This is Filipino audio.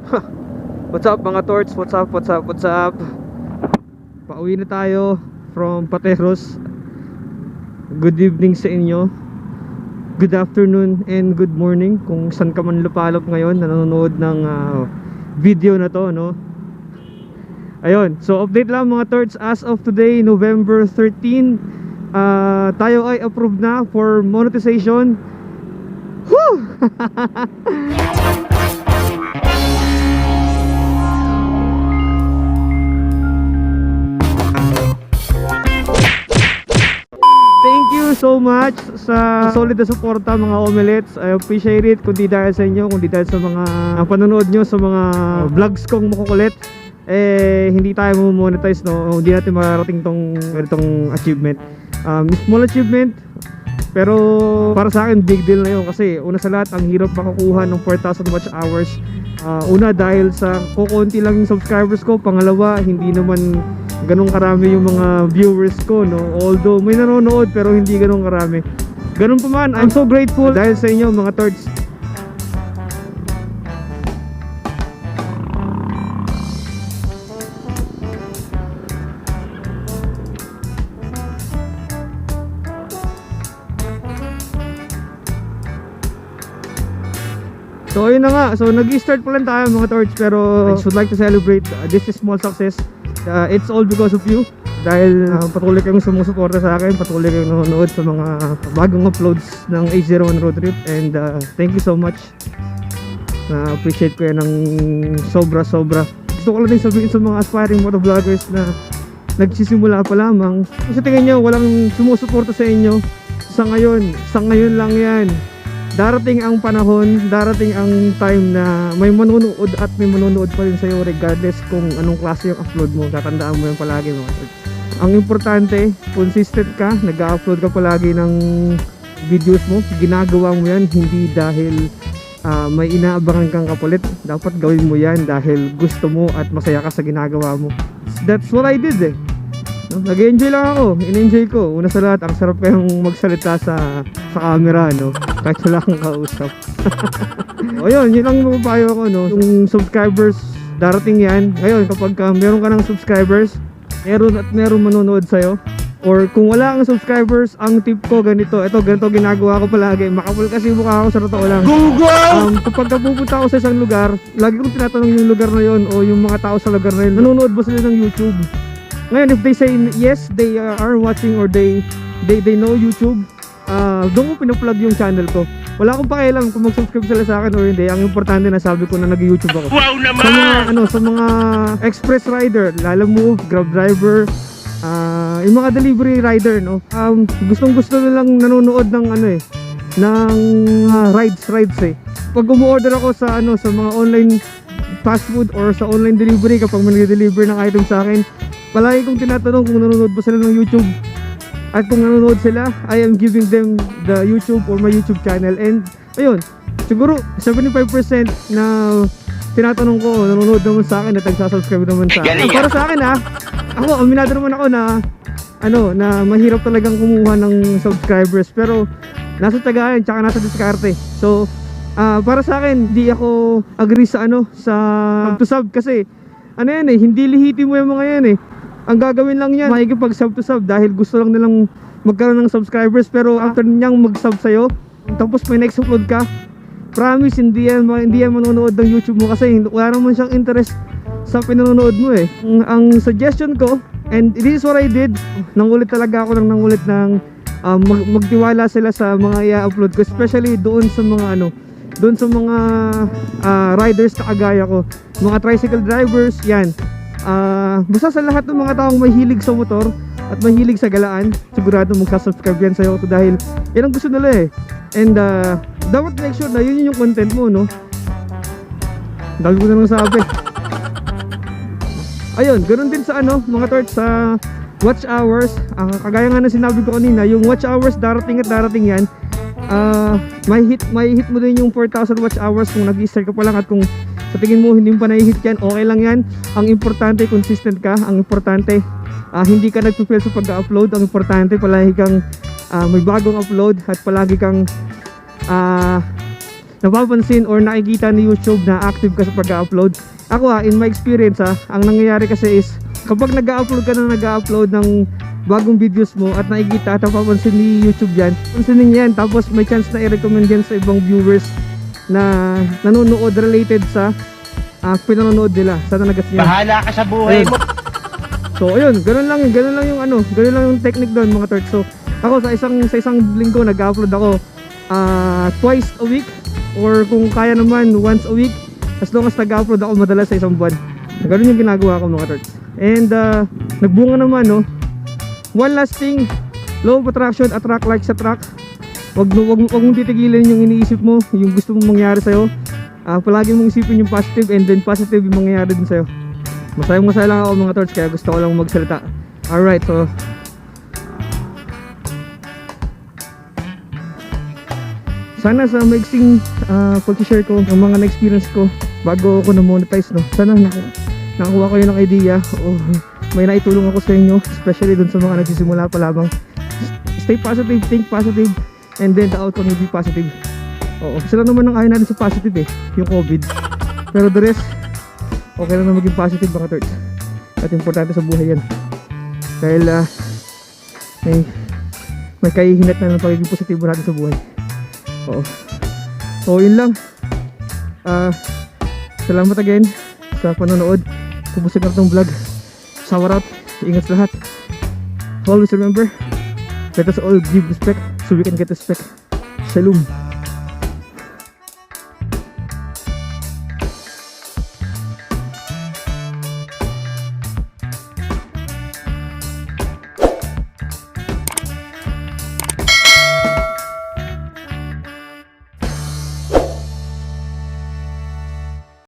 What's up mga torts? What's up? Pauwi na tayo from Pateros. Good evening sa inyo. Good afternoon and good morning kung saan ka man lupalop ngayon nanonood ng video na to, no? Ayun, so update lang mga torts. As of today, November 13, tayo ay approved na for monetization. Woo! Thank you so much sa solid na suporta mga omelets. I appreciate it. Kung di dahil sa inyo, kung di dahil sa mga panonood nyo sa mga vlogs kong makukulit, hindi tayo monetize, no? Hindi natin makarating itong achievement. Small achievement, pero para sa akin big deal na yun. Kasi una sa lahat, ang hirap makakuha ng 4,000 watch hours. Una dahil sa kukunti lang yung subscribers ko. Pangalawa, hindi naman ganun karami yung mga viewers ko, no? Although may nanonood pero hindi ganun karami. Ganun pa man, I'm so grateful dahil sa inyo mga torts. So ayun na nga, so nag-start pa lang tayo mga torch, pero I would like to celebrate this is small success. It's all because of you. Dahil patuloy kayong sumusuporta sa akin, patuloy kayong nanonood sa mga bagong uploads ng H01 Road Trip. And thank you so much. Appreciate ko yan ng sobra. Gusto ko lang din sabihin sa mga aspiring motovloggers na nagsisimula pa lamang, kasi tingin nyo walang sumusuporta sa inyo. Sa ngayon lang yan. Darating ang panahon, darating ang time na may manonood at may manonood pa rin sa'yo regardless kung anong klase yung upload mo. Tatandaan mo yan palagi mga torch. Ang importante, consistent ka, nag-upload ka palagi ng videos mo. Ginagawa mo yan hindi dahil may inaabangan kang kapalit. Dapat gawin mo yan dahil gusto mo at masaya ka sa ginagawa mo. That's what I did eh. Nag-enjoy lang ako, in-enjoy ko. Una sa lahat, ang sarap kayong magsalita sa camera, no? Kahit wala kang kausap. O yun ang mapapayo ko, no? Yung subscribers, darating yan. Ngayon, kapag meron ka ng subscribers, meron manonood sa'yo, or kung wala kang subscribers, ang tip ko ganito. Ganito ginagawa ko palagi. Makapal kasi mukha ako sa totoo lang. Kapag pupunta ako sa isang lugar, lagi kong tinatanong yung lugar na yun o yung mga tao sa lugar na yun, nanonood ba sila ng YouTube? Ngayon, if they say yes, they are watching or they know YouTube, doon ko pinaplug yung channel ko. Wala akong pakialam kung mag-subscribe sila sa akin or hindi. Ang importante na sabi ko na nag-YouTube ako. Wow naman! Sa mga express rider, Lalamove, Grab driver, yung mga delivery rider, no? Gustong-gusto nilang nanonood ng ng rides eh. Pag umu-order ako sa sa mga online fast food or sa online delivery, kapag may nag-deliver ng item sa akin, palagi kong tinatanong kung nanonood ba sila ng YouTube. At kung nanonood sila, I am giving them the YouTube or my YouTube channel. And ayun, siguro 75% na tinatanong ko, nanonood naman sa akin at nagsasubscribe naman sa akin. Para sa akin ako, aminado naman ako na na mahirap talagang kumuha ng subscribers. Pero nasa tiyagaan, tsaka nasa diskarte. So para sa akin, di ako agree sa sa sub to sub. Kasi hindi lihiti mo yung mga yan eh. Ang gagawin lang yan, makikipag sub to sub dahil gusto lang nilang magkaroon ng subscribers. Pero after niyang mag sub sa'yo, tapos may next upload ka, promise hindi yan manonood ng YouTube mo. Kasi wala naman siyang interest sa pinanonood mo eh. Ang suggestion ko, and this is what I did, nangulit talaga ako ng magtiwala sila sa mga i-upload ko. Especially doon sa mga doon sa mga riders na kagaya ko, mga tricycle drivers, yan. Basta sa lahat ng mga taong mahilig sa motor at mahilig sa galaan, sigurado magsasubscribe yan sa'yo dahil yan ang gusto nila eh. And dapat make sure na yun yung content mo, no? Dami ko na nang sabi. Ayun, ganoon din sa mga torch, sa watch hours. Kagaya nga na sinabi ko kanina, yung watch hours darating at darating yan. May hit mo din yung 4,000 watch hours kung nag-start ka pa lang. At kung sa tingin mo hindi pa na-hit yan, okay lang yan. Ang importante, consistent ka. Ang importante, hindi ka nagpo-fail sa pag-upload. Ang importante, palagi kang may bagong upload at palagi kang napapansin or nakikita ni YouTube na active ka sa pag-upload. Ako in my experience ang nangyayari kasi is kapag nag-upload ka na nag-upload ng bagong videos mo at nakikita at napapansin ni YouTube yan, pansinin yan, tapos may chance na i-recommend yan sa ibang viewers na nanonood related sa pinanonood nila. Sana nagas niya. Bahala ka sa buhay mo. So ayun, ganun lang yung technique doon mga torch. So ako sa isang linggo nag-upload ako twice a week or kung kaya naman once a week, as long as nag-upload ako madalas sa isang buwan. Ganun yung ginagawa ko mga torch. And nagbunga naman no. One last thing, law of attraction, attract like sa track. Wag mong titigilin yung iniisip mo, yung gusto mong mangyari sa'yo. Palagi mong isipin yung positive, and then positive yung mangyayari din sa'yo. Masaya lang ako mga torch, kaya gusto ko lang magsalita. Alright, so sana sa maiksing pag-share ko ng mga na-experience ko bago ako na-monetize, no? Sana nakakuha kayo ng idea o may naitulong ako sa inyo, especially dun sa mga nagsisimula pa lamang. Stay positive, think positive, and then the outcome will be positive. Oo, sila naman ang ayaw natin sa positive yung COVID. Pero the rest, okay lang na maging positive mga torch. At importante sa buhay yan. Dahil may kahihinat na ng pagiging positibo natin sa buhay. Oo. So yun lang. Salamat again sa panonood. Pupusin ko itong vlog. Shout out, ingat sa lahat. Always remember, let us all give respect so we can get respect. Shalom.